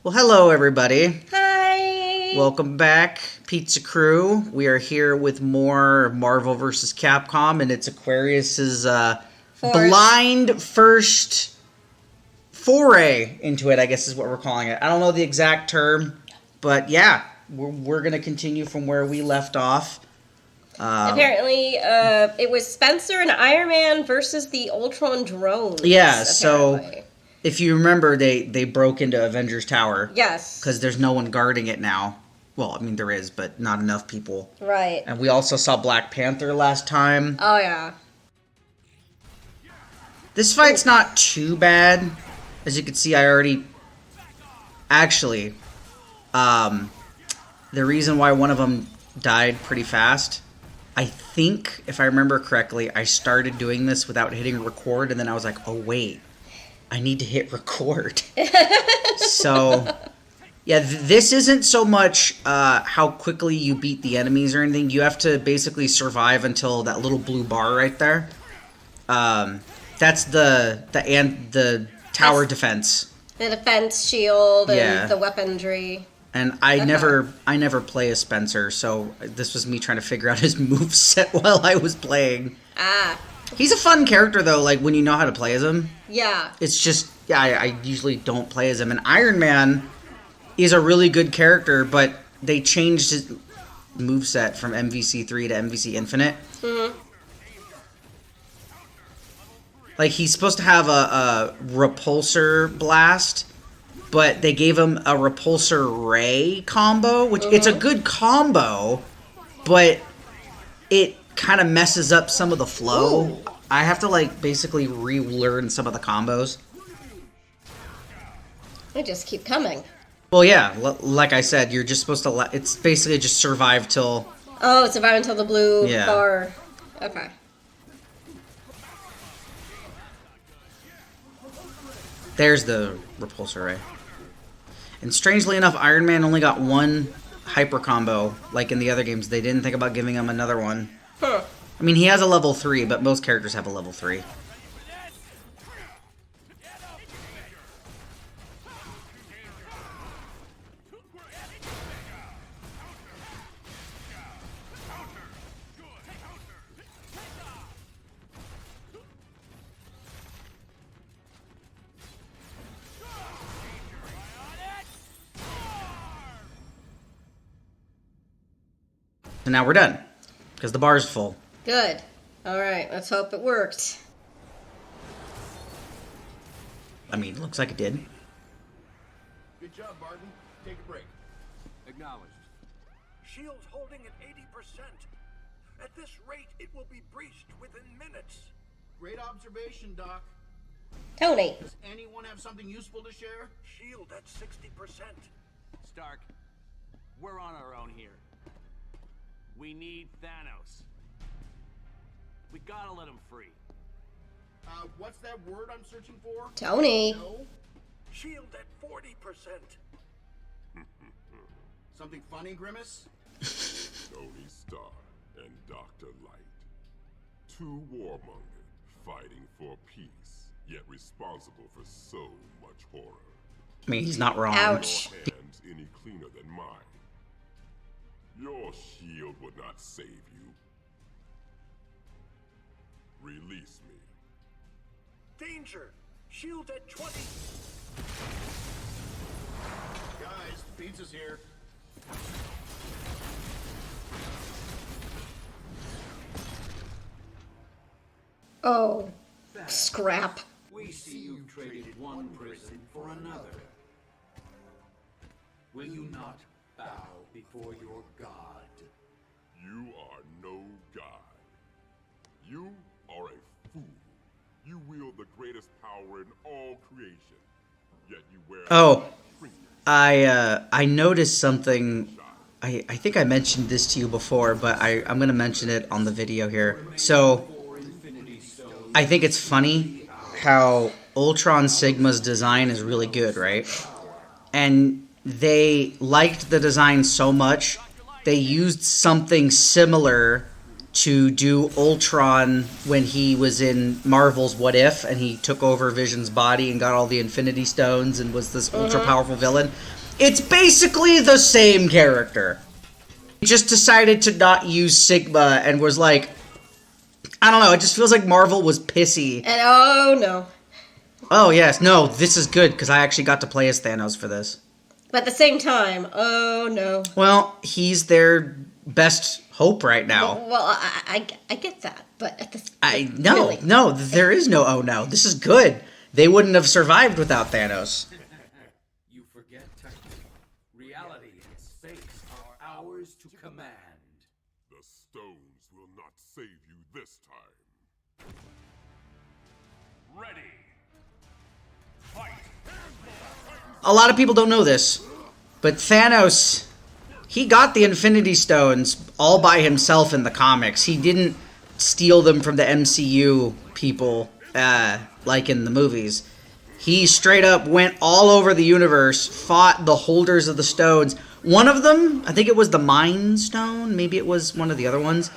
Well, hello everybody. Hi. Welcome back, Pizza Crew. We are here with more Marvel vs. Capcom, and it's Aquarius's blind first foray into it, I guess is what we're calling it. I don't know the exact term, but yeah, we're going to continue from where we left off. Apparently, it was Spencer and Iron Man versus the Ultron drones. Yeah, apparently. so if you remember, they broke into Avengers Tower. Yes. Because there's no one guarding it now. Well, I mean, there is, but not enough people. Right. And we also saw Black Panther last time. Oh, yeah. This fight's not too bad. As you can see, I already... Actually, the reason why one of them died pretty fast... I think, if I remember correctly, I started doing this without hitting record, and then I was like, oh, wait. I need to hit record. So, yeah, this isn't so much how quickly you beat the enemies or anything. You have to basically survive until that little blue bar right there. That's the tower defense. The defense shield and yeah. The weaponry. And I never play as Spencer, so this was me trying to figure out his moveset while I was playing. Ah. He's a fun character, though, like, when you know how to play as him. Yeah. It's just, yeah, I usually don't play as him. And Iron Man is a really good character, but they changed his moveset from MVC 3 to MVC Infinite. Mm-hmm. Like, he's supposed to have a repulsor blast, but they gave him a repulsor ray combo, which it's a good combo, but it kind of messes up some of the flow. Ooh. I have to, like, basically relearn some of the combos. They just keep coming. Well, yeah, like I said, you're just supposed to it's basically just survive till... Oh, survive until the blue bar. Okay. There's the repulsor ray. And strangely enough, Iron Man only got one hyper combo, like in the other games. They didn't think about giving him another one. Huh. I mean, he has a level 3, but most characters have a level 3. So now we're done, because the bar's full. Good. All right, let's hope it worked. I mean, looks like it did. Good job, Barton. Take a break. Acknowledged. Shield's holding at 80%. At this rate, it will be breached within minutes. Great observation, Doc. Tony. Does anyone have something useful to share? Shield at 60%. Stark, we're on our own here. We need Thanos. We gotta let him free. What's that word I'm searching for? Tony. No? Shield at 40%. Something funny, Grimace? Tony Stark and Dr. Light. Two warmongers fighting for peace, yet responsible for so much horror. I mean, he's not wrong. Ouch. Your hands any cleaner than mine. Your shield would not save you. Release me. Danger! Shield at 20. Guys, pizza's here. Oh, scrap. We see you traded one prison for another. Will you not bow before your god? You are no god. You are a fool. You wield the greatest power in all creation. Yet you wear... Oh, I noticed something. I think I mentioned this to you before, but I'm going to mention it on the video here. So, I think it's funny how Ultron Sigma's design is really good, right? And they liked the design so much, they used something similar to do Ultron when he was in Marvel's What If, and he took over Vision's body and got all the Infinity Stones and was this ultra powerful villain. It's basically the same character. He just decided to not use Sigma and was like, I don't know, it just feels like Marvel was pissy. And oh no. Oh yes, no, this is good because I actually got to play as Thanos for this. But at the same time, oh no. Well, he's their best hope right now. Well, I get that, but at the No, there is no oh no. This is good. They wouldn't have survived without Thanos. You forget, Titan. Reality and space are ours to command. The stones will not save you this time. Ready. Fight. A lot of people don't know this, but Thanos, he got the Infinity Stones all by himself in the comics. He didn't steal them from the MCU people like in the movies. He straight up went all over the universe, fought the holders of the stones. One of them, I think it was the Mind Stone, maybe it was one of the other ones.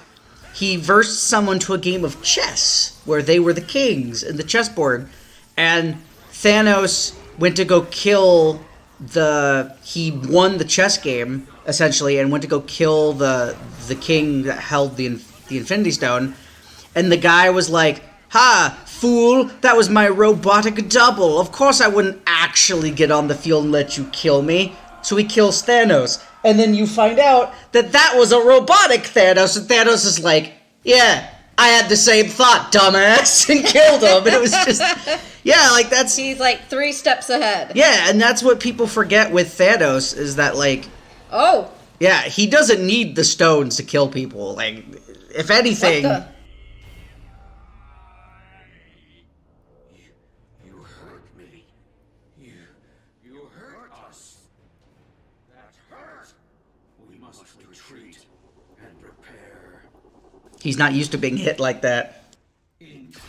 He versed someone to a game of chess where they were the kings in the chessboard, and Thanos went to go kill he won the chess game essentially and went to go kill the king that held the Infinity Stone, and the guy was like, "Ha, fool, that was my robotic double. Of course I wouldn't actually get on the field and let you kill me." So he kills Thanos, and then you find out that was a robotic Thanos, and Thanos is like, "Yeah, I had the same thought, dumbass," and killed him. And it was just, yeah, like that's... He's like 3 steps ahead. Yeah, and that's what people forget with Thanos, is that, like... Oh. Yeah, he doesn't need the stones to kill people. Like, if anything... What You hurt me. You hurt us. That hurt. We must retreat and prepare. He's not used to being hit like that. In time,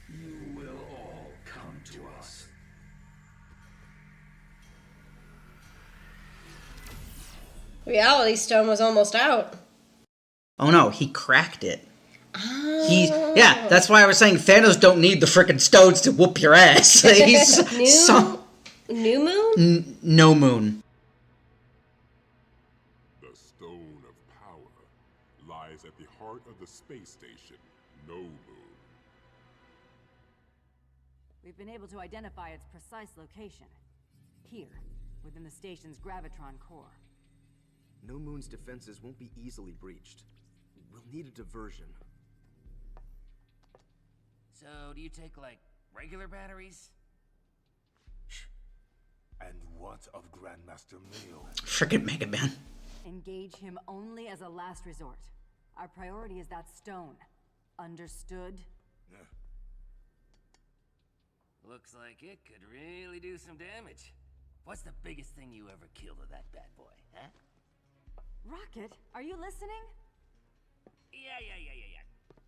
you will all come to us. Reality Stone was almost out. Oh no, he cracked it. Yeah, that's why I was saying Thanos don't need the frickin' stones to whoop your ass. He's New Moon? No moon. The stone of power lies at the heart of the space station, No Moon. We've been able to identify its precise location. Here, within the station's gravitron core. No Moon's defenses won't be easily breached. We'll need a diversion. So, do you take, like, regular batteries? And what of Grandmaster Mayo? Frickin' Mega Man. Engage him only as a last resort. Our priority is that stone. Understood? Looks like it could really do some damage. What's the biggest thing you ever killed with that bad boy, huh? Rocket, are you listening? Yeah.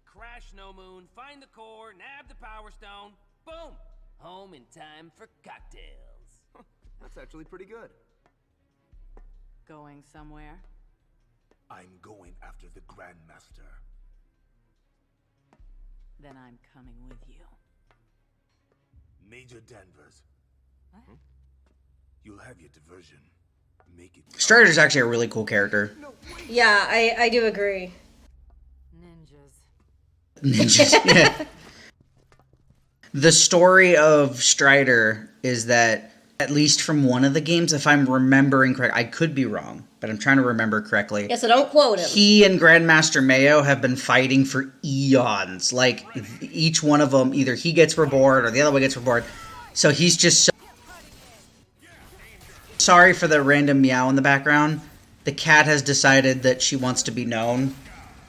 Crash No Moon, find the core, nab the power stone, boom! Home in time for cocktails. That's actually pretty good. Going somewhere? I'm going after the Grandmaster. Then I'm coming with you. Major Danvers. What? You'll have your diversion. Make it. Strider's actually a really cool character. Yeah, I do agree. Ninjas. Yeah. The story of Strider is that, at least from one of the games, if I'm remembering correct, I could be wrong, but I'm trying to remember correctly. Yeah, so don't quote him. He and Grandmaster Mayo have been fighting for eons. Like, each one of them, either he gets reborn or the other one gets reborn. So he's just so... Sorry for the random meow in the background. The cat has decided that she wants to be known,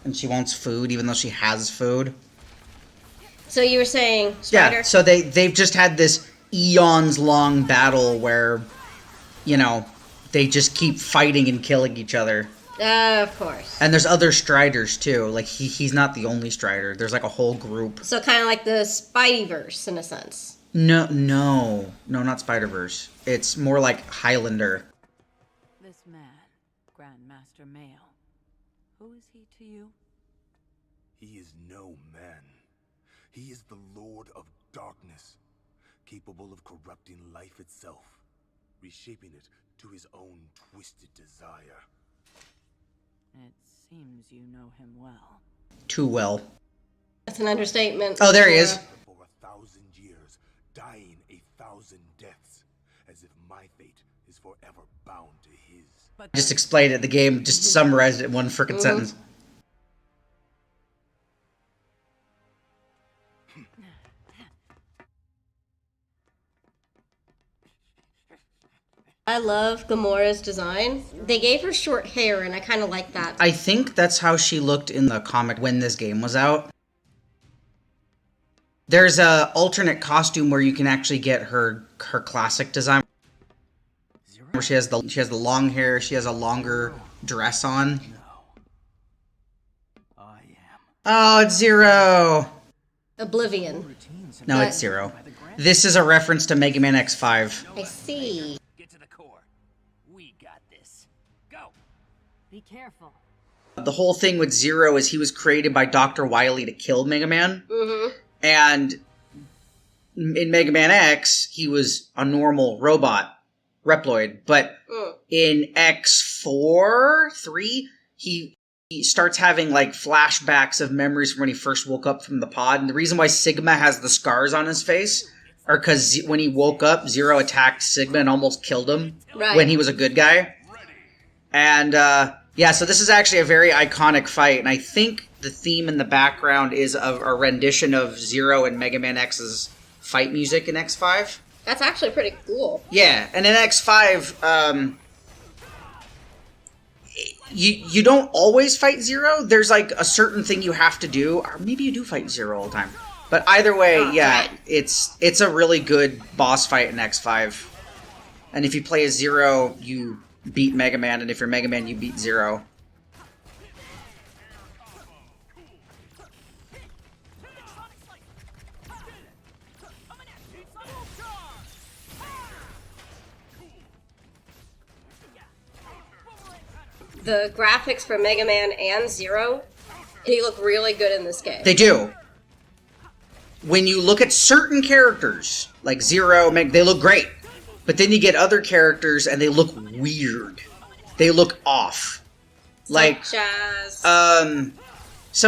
and she wants food, even though she has food. So you were saying, Strider? Yeah, so they've just had this eons-long battle where, you know, they just keep fighting and killing each other. Of course. And there's other Striders, too. Like, he's not the only Strider. There's, like, a whole group. So kind of like the Spideyverse, in a sense. No, not Spider-Verse. It's more like Highlander. This man, Grandmaster Mayo. Who is he to you? He is no man. He is the Lord of Darkness, capable of corrupting life itself, reshaping it to his own twisted desire. It seems you know him well. Too well. That's an understatement. Oh, there he is. For 1,000 years, dying 1,000 deaths, as if my fate is forever bound to his. Just explained it. The game just summarized it in one frickin' sentence. I love Gamora's design. They gave her short hair, and I kind of like that. I think that's how she looked in the comic when this game was out. There's a alternate costume where you can actually get her classic design, where she has the long hair, she has a longer dress on. Oh, it's Zero. Oblivion. No, it's Zero. This is a reference to Mega Man X5. I see. Get to the core. We got this. Go. Be careful. The whole thing with Zero is he was created by Dr. Wily to kill Mega Man. Mm-hmm. And in Mega Man X, he was a normal robot, Reploid. But in X4, 3, he starts having like flashbacks of memories from when he first woke up from the pod. And the reason why Sigma has the scars on his face are because when he woke up, Zero attacked Sigma and almost killed him when he was a good guy. And yeah, so this is actually a very iconic fight. And I think the theme in the background is a rendition of Zero and Mega Man X's fight music in X5. That's actually pretty cool. Yeah, and in X5, you don't always fight Zero. There's like a certain thing you have to do, or maybe you do fight Zero all the time. But either way, yeah, it's a really good boss fight in X5. And if you play as Zero, you beat Mega Man, and if you're Mega Man, you beat Zero. The graphics for Mega Man and Zero, they look really good in this game. They do. When you look at certain characters, like Zero, they look great. But then you get other characters and they look weird. They look off. Like, some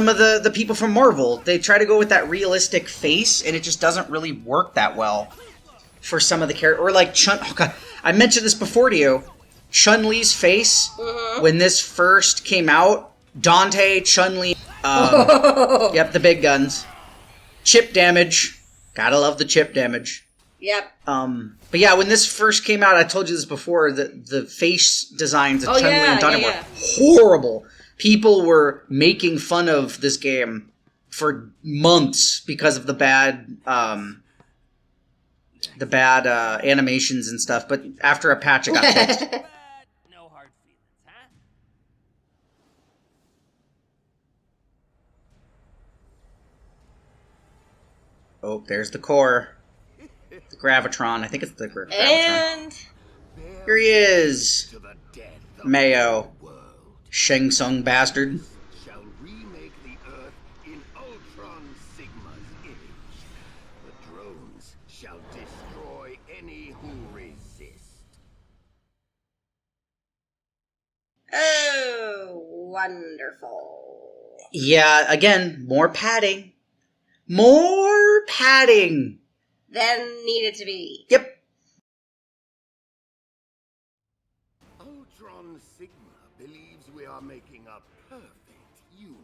of the people from Marvel, they try to go with that realistic face, and it just doesn't really work that well for some of the characters. Or like Chun... Oh God, I mentioned this before to you. Chun-Li's face, when this first came out, Dante, Chun-Li, yep, the big guns. Chip damage. Gotta love the chip damage. Yep. But yeah, when this first came out, I told you this before, the face designs of Chun-Li and Dante were horrible. People were making fun of this game for months because of the bad animations and stuff, but after a patch it got fixed. No hard feelings, huh? Oh, there's the core. The Gravitron. I think it's the Gravitron. And here he is. Mayo. Shang Tsung bastard. Shall remake the Earth in Ultron Sigma's image. The drones shall destroy any who resist. oh, wonderful. Yeah, again, more padding. More padding. Then needed to be. Yep. Ultron Sigma believes we are making a perfect universe.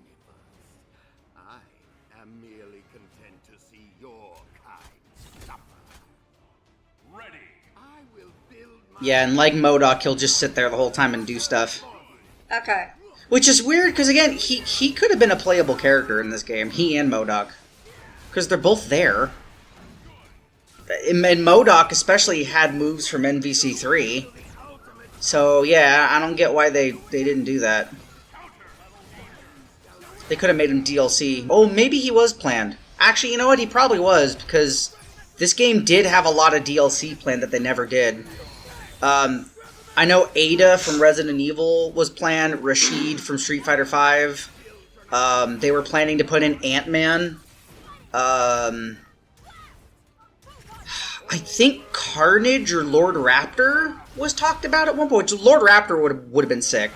I am merely content to see your kind suffer. Ready. I will build my... Yeah, and like MODOK, he'll just sit there the whole time and do stuff. Okay. Which is weird, because again, he could have been a playable character in this game. He and MODOK. Because they're both there. And MODOK especially had moves from NVC3. So, yeah, I don't get why they didn't do that. They could have made him DLC. Oh, maybe he was planned. Actually, you know what? He probably was, because this game did have a lot of DLC planned that they never did. I know Ada from Resident Evil was planned, Rashid from Street Fighter V. They were planning to put in Ant-Man. I think Carnage or Lord Raptor was talked about at one point. So Lord Raptor would have been sick.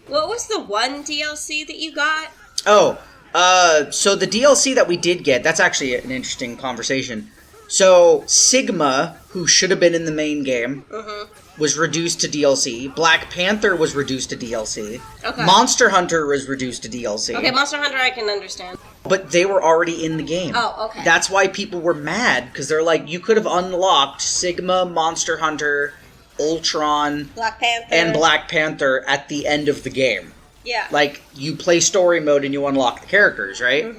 What was the one DLC that you got? Oh, so the DLC that we did get, that's actually an interesting conversation. So Sigma, who should have been in the main game, was reduced to DLC. Black Panther was reduced to DLC. Okay. Monster Hunter was reduced to DLC. Okay, Monster Hunter I can understand. But they were already in the game. Oh, okay. That's why people were mad, because they're like, you could have unlocked Sigma, Monster Hunter, Ultron, Black Panther. and Black Panther at the end of the game. Yeah. Like, you play story mode and you unlock the characters, right?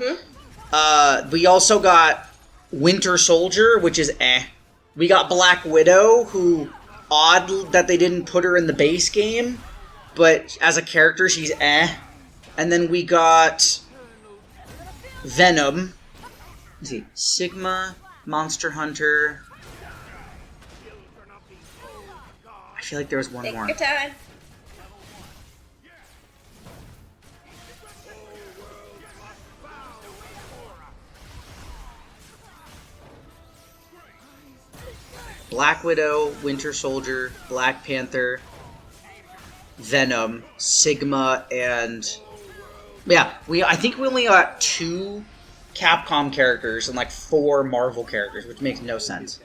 We also got Winter Soldier, which is eh. We got Black Widow, who, odd that they didn't put her in the base game, but as a character, she's eh. And then we got Venom. Let's see. Sigma, Monster Hunter. I feel like there was one more. Take your time. Black Widow, Winter Soldier, Black Panther, Venom, Sigma, and yeah, I think we only got 2 Capcom characters and like 4 Marvel characters, which makes no sense.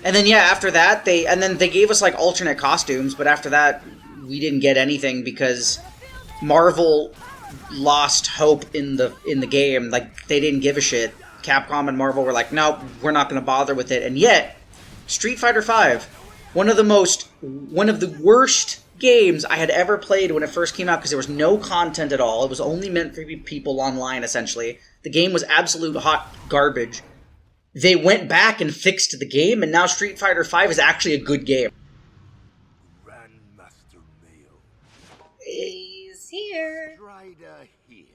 And then yeah, after that they gave us like alternate costumes, but after that we didn't get anything because Marvel lost hope in the game. Like, they didn't give a shit. Capcom and Marvel were like, nope, we're not going to bother with it. And yet, Street Fighter V, one of the worst games I had ever played when it first came out because there was no content at all. It was only meant for people online, essentially. The game was absolute hot garbage. They went back and fixed the game, and now Street Fighter V is actually a good game. Grandmaster Mayo. He's here. Strider, hear you.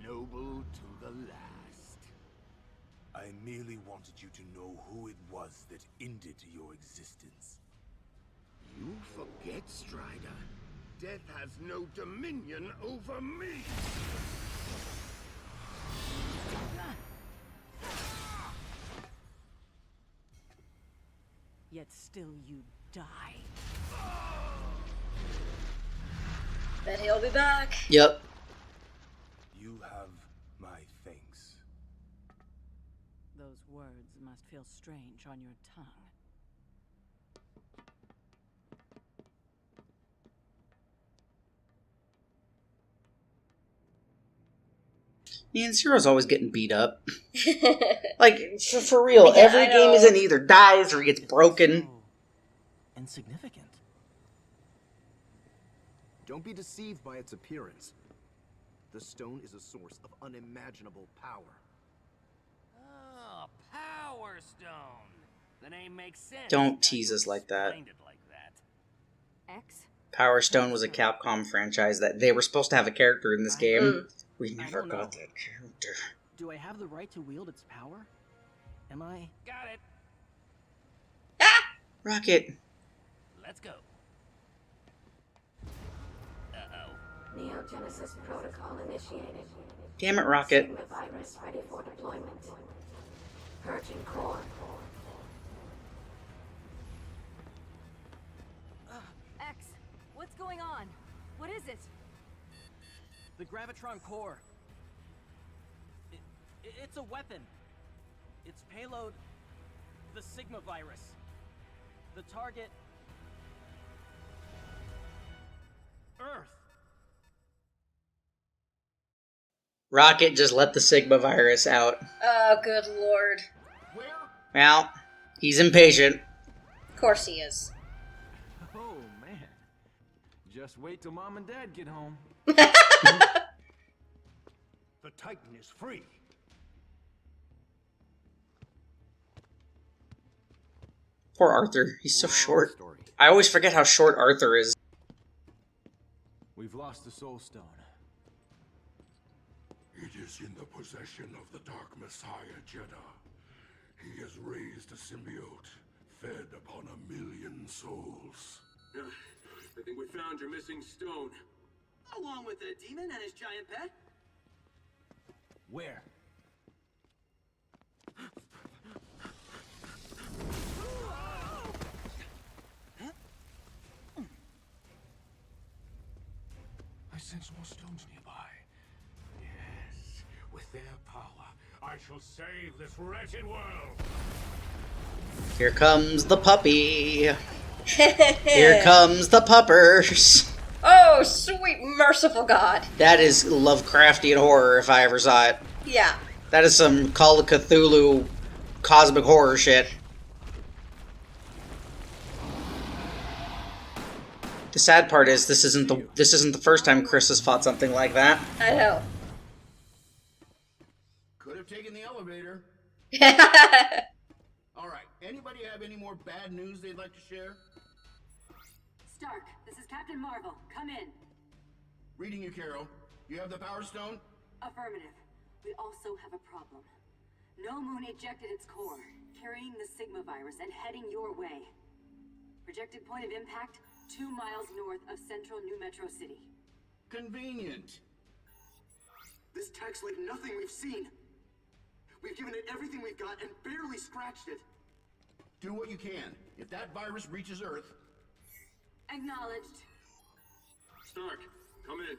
Noble to the last. I merely wanted you to know who it was that ended your existence. You forget, Strider. Death has no dominion over me. Yet still you die. Bet he'll be back. Yep. You have my thanks. Those words must feel strange on your tongue. Man, Zero's always getting beat up. Like, for real, Yeah, every I game know. is in either dies or he gets broken. Insignificant. Don't be deceived by its appearance. The stone is a source of unimaginable power. Oh, Power Stone. The name makes sense. Don't now tease you us like that. explained it like that. X? Power Stone was a Capcom franchise that they were supposed to have a character in this game. We never got that character. Do I have the right to wield its power? Am I? Got it. Rocket. Let's go. Uh-oh. Neogenesis protocol initiated. Damn it, Rocket. Sigma virus ready for deployment. Purging core. X, what's going on? What is it? The Gravitron core. It's a weapon. Its payload, the Sigma virus. The target, Earth. Rocket just let the Sigma virus out. Oh, good lord. Well, he's impatient. Of course he is. Oh, man. Just wait till Mom and Dad get home. The Titan is free. Poor Arthur. He's so Moral of the short. story. I always forget how short Arthur is. We've lost the Soul Stone. It is in the possession of the Dark Messiah, Jedah. He has raised a symbiote, fed upon 1,000,000 souls. I think we found your missing stone. Along with the demon and his giant pet? Where? I sense more stones nearby. Yes, with their power, I shall save this wretched world. Here comes the puppy. Here comes the puppers. Oh, sweet merciful God. That is Lovecraftian horror if I ever saw it. Yeah. That is some Call of Cthulhu cosmic horror shit. The sad part is this isn't the first time Chris has fought something like that. I know. Could have taken the elevator. All right. Anybody have any more bad news they'd like to share? Stark, this is Captain Marvel. Come in. Reading you, Carol. You have the Power Stone? Affirmative. We also have a problem. No Moon ejected its core, carrying the Sigma virus and heading your way. Projected point of impact, 2 miles north of central New Metro City. Convenient. This tech's like nothing we've seen. We've given it everything we've got and barely scratched it. Do what you can. If that virus reaches Earth... Acknowledged. Stark, come in.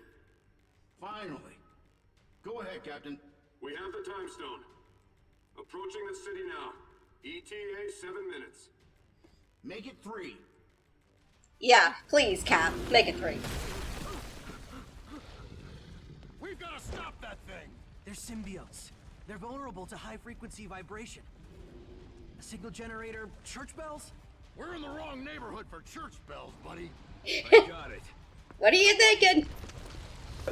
Finally. Go ahead, Captain. We have the time stone. Approaching the city now. ETA 7 minutes. Make it 3. Yeah, please, Cap. Make it 3. We've got to stop that thing! They're symbiotes. They're vulnerable to high-frequency vibration. A signal generator, church bells? We're in the wrong neighborhood for church bells, buddy. I got it. What are you thinking?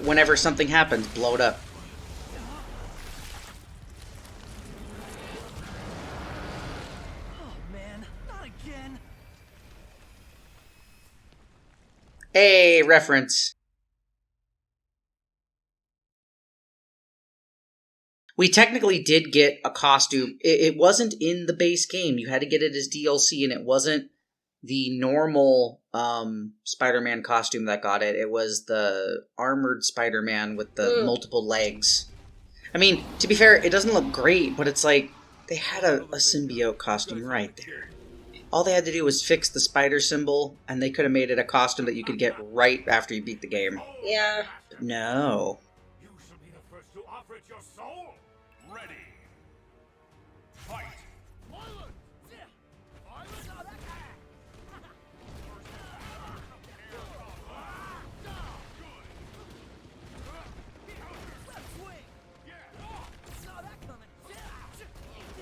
Whenever something happens, blow it up. Oh man, not again. Hey, reference. We technically did get a costume. It wasn't in the base game. You had to get it as DLC, and it wasn't the normal Spider-Man costume that got it. It was the armored Spider-Man with the multiple legs. I mean, to be fair, it doesn't look great, but it's like they had a symbiote costume right there. All they had to do was fix the spider symbol, and they could have made it a costume that you could get right after you beat the game. Yeah. But no. You shall be the first to offer it your soul. Ready. Fight.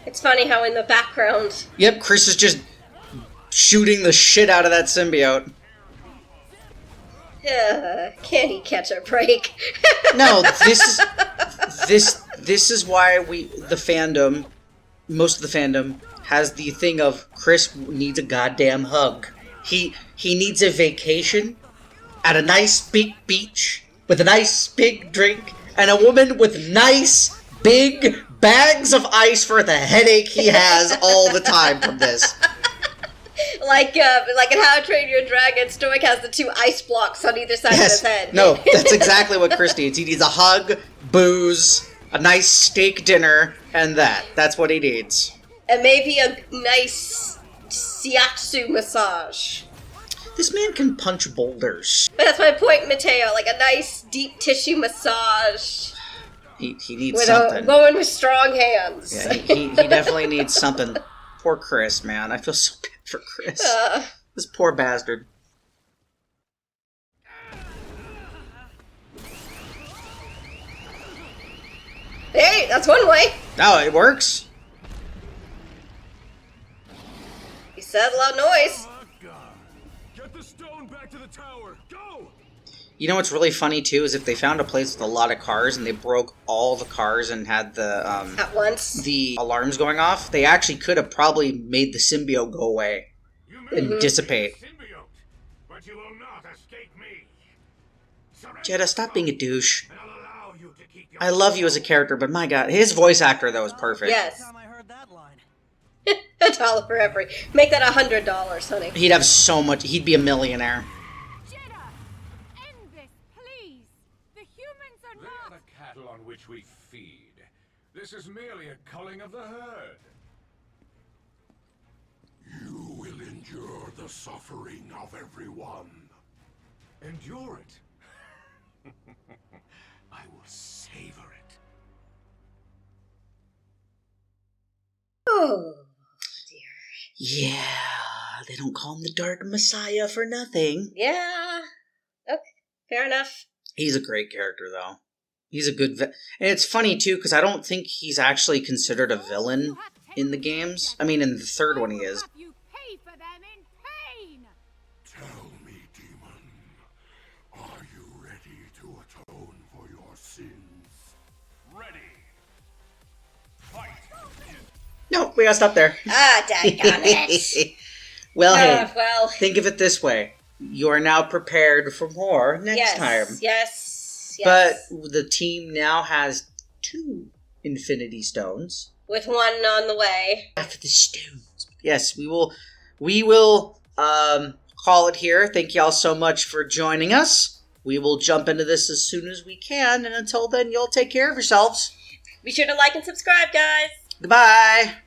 It's funny how in the background... Yep, Chris is just shooting the shit out of that symbiote. Can't he catch a break? No, this is why the fandom, most of the fandom, has the thing of Chris needs a goddamn hug. He needs a vacation at a nice big beach with a nice big drink and a woman with nice big bags of ice for the headache he has all the time from this. Like in How to Train Your Dragon, Stoic has the 2 ice blocks on either side of his head. No, that's exactly what Chris needs. He needs a hug, booze, a nice steak dinner, and that's what he needs. And maybe a nice shiatsu massage. This man can punch boulders. But that's my point, Mattao. Like a nice deep tissue massage. He needs with something. A woman with strong hands. Yeah, he definitely needs something. Poor Chris, man. I feel so bad for Chris. This poor bastard. Hey, that's one way. No, it works. He said loud noise. Get the stone back to the tower. Go! You know what's really funny, too, is if they found a place with a lot of cars and they broke all the cars and had the at once the alarms going off, they actually could have probably made the symbiote go away. and dissipate. Symbiote, but you will not escape me. Jedah, stop being a douche. And I'll allow you to keep your I love you as a character, but my god, his voice actor, though, is perfect. Yes. Time I heard that line. $1 for every. Make that $100, honey. He'd have so much. He'd be a millionaire. Jedah, end this, please. The humans are They are not. the cattle on which we feed. This is merely a culling of the herd. You will endure the suffering of everyone. Endure it. I will savor it. Oh, dear. Yeah, they don't call him the Dark Messiah for nothing. Yeah. Okay, fair enough. He's a great character, though. He's a good and it's funny, too, because I don't think he's actually considered a villain in the games. I mean, in the third one he is. You pay for them in pain. Tell me, demon, are you ready to atone for your sins? Ready. Fight. No, we gotta stop there. Ah, daggone it. Well, hey, well. think of it this way. You are now prepared for more next time. Yes. But the team now has 2 Infinity Stones. With one on the way. After the stones. Yes, we will call it here. Thank y'all so much for joining us. We will jump into this as soon as we can, and until then, y'all take care of yourselves. Be sure to like and subscribe, guys. Goodbye.